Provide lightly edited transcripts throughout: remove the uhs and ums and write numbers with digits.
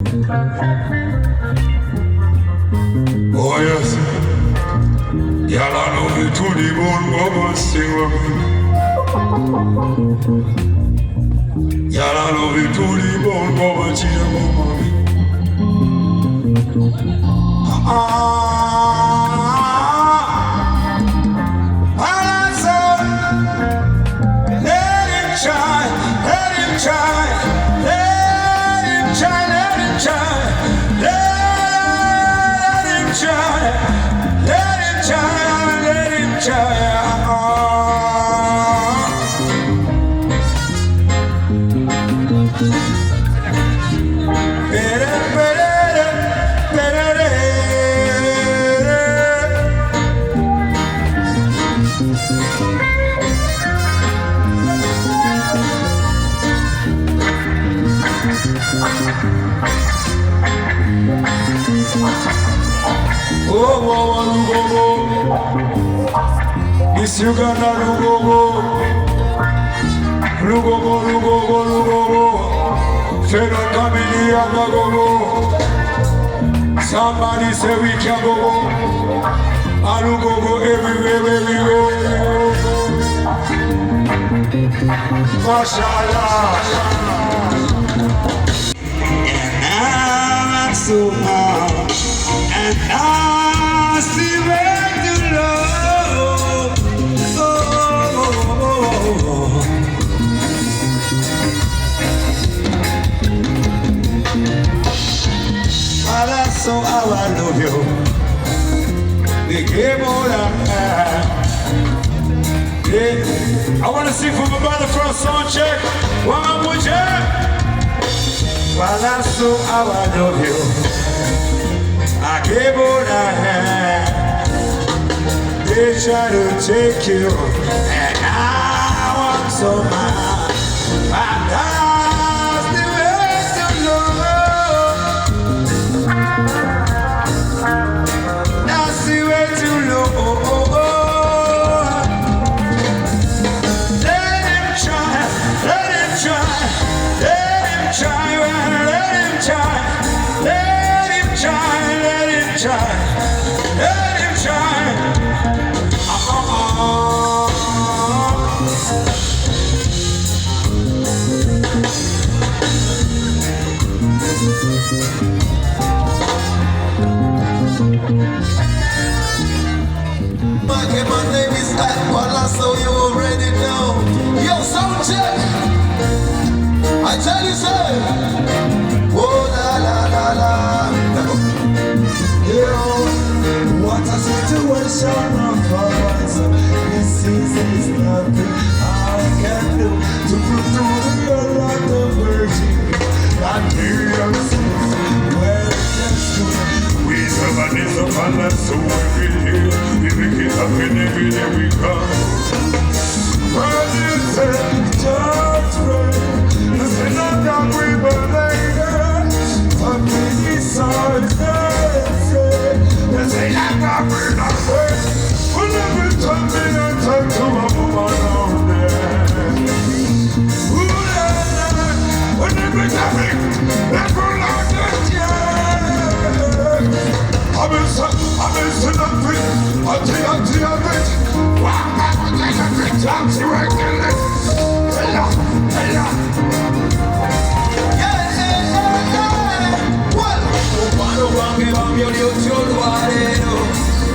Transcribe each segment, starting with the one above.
Oh yes, y'all know me to the bone, Baba sing with me. Y'all know me to the bone, Baba cheer Baba me. Let him try, let him try, let him try, let him try, let him try, let him try, let him try. Oh, Lugogo, Miss Uganda, Lugogo, Lugogo, Lugogo, Lugogo, Federal Comedy, Agagogo. Somebody say we can go, Alugogo, everywhere, everywhere. Mashallah. And I'm so much. And I still have to love. Father, so how I love you. They gave all I had. Yeah. I want to sing for my brother from sound check. One more check. Father, so how I love you. I gave all I had. They try to take you, and I want so much. I lost the way to love. That's the way to love. Let him try, let him try, let him try, let him try, let him try. Try, let him try. My name is Akbala, so you already know. Yo, sound check. I tell you so. Oh la la la la. What a situation of ours. This is nothing I can do to prove to the girl of the virgin. And here I'm well understood. We serve and is upon us, so every day we make it up and every day we come. But you said, just pray. You said, not that we believe it. But we decide they say I got rid of it. When every time me I talk to a woman out there. When every time me, never like that, yeah. I'm in nothing. I'll tell you, wow, I'm like a big time to work in it. Hello.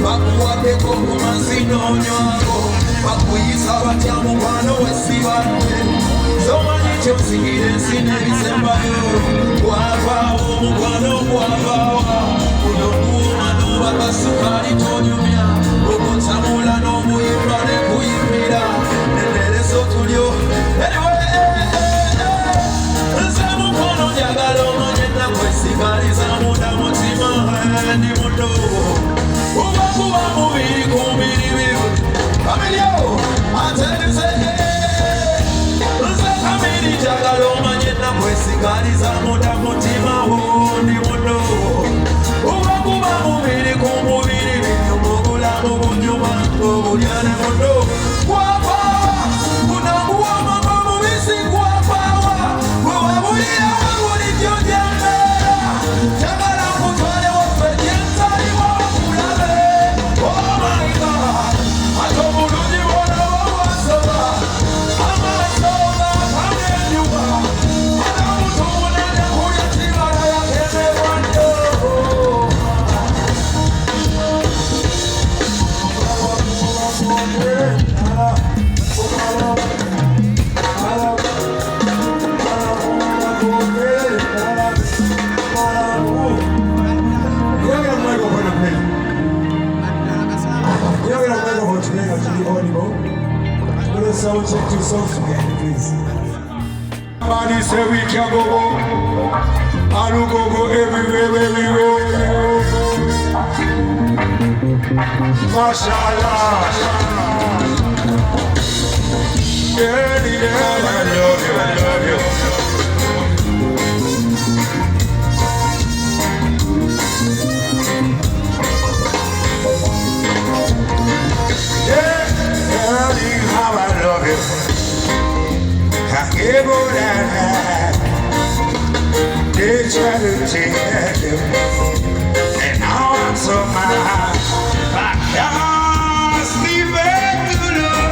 Bakuwate koko mazino nyako bakuyisa batya mukwano wesibanwe somanyi kyosigire nsine bisembayo gwavaawo omukwano gwavaawa kuno muuma nobakasukali tonyumya okutamula n'omuyimba ne kuyimbira nenerezo tulyo nze mukono njagala omanye nakwesigaliza munda mutima ndi muto kuba mubiri ku mbiri bibi kamilyo atenze nze kamiri njagala omanye nakwesigaliza munda mutima ndi muto kuba mubiri ku mubiri bibi mubulamu bunyuma obulyane muto kwapawa kunakuwamama mubisi kwapawa wewabulira wabulijjo jambera sound check, 2 sound spaghetti, please. Somebody say we can go. I do go everywhere, everywhere. Mashallah. Yeah, I love you, I love you. How I love you. I give all that. They try to take you, and now I'm so mad. I can't sleep and you love.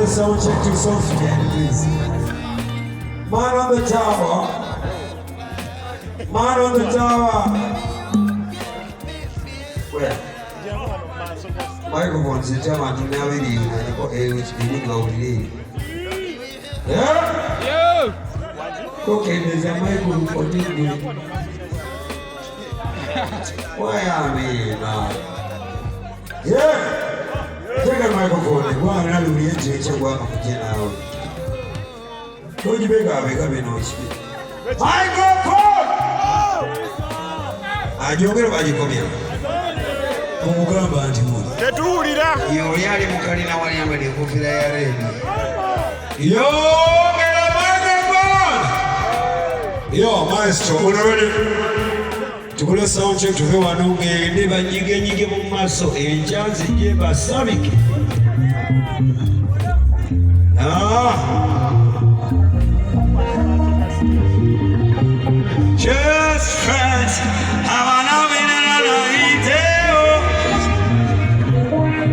Sound check, 2 sound spaghetti, please. Man on the tower. Man on the tower. Where? Microphone, sit down and now it is. I got a which we would go with. Yeah? Yeah. Okay, there's a microphone for you. Why are we now? Yeah. Take a microphone. Go on and read it. You go up now. Don't you beg up? Beg up, no. Microphone. I don't know why you come here. Mugamba antimoni. Tetuulira. Yo yali mukalina wali ambali ekufira ya redi. Yo, get a microphone! Yo, maestro, unarudi? Tukule sound check tuve wanunge ndiba nyige mu maso enchanzi je basabike.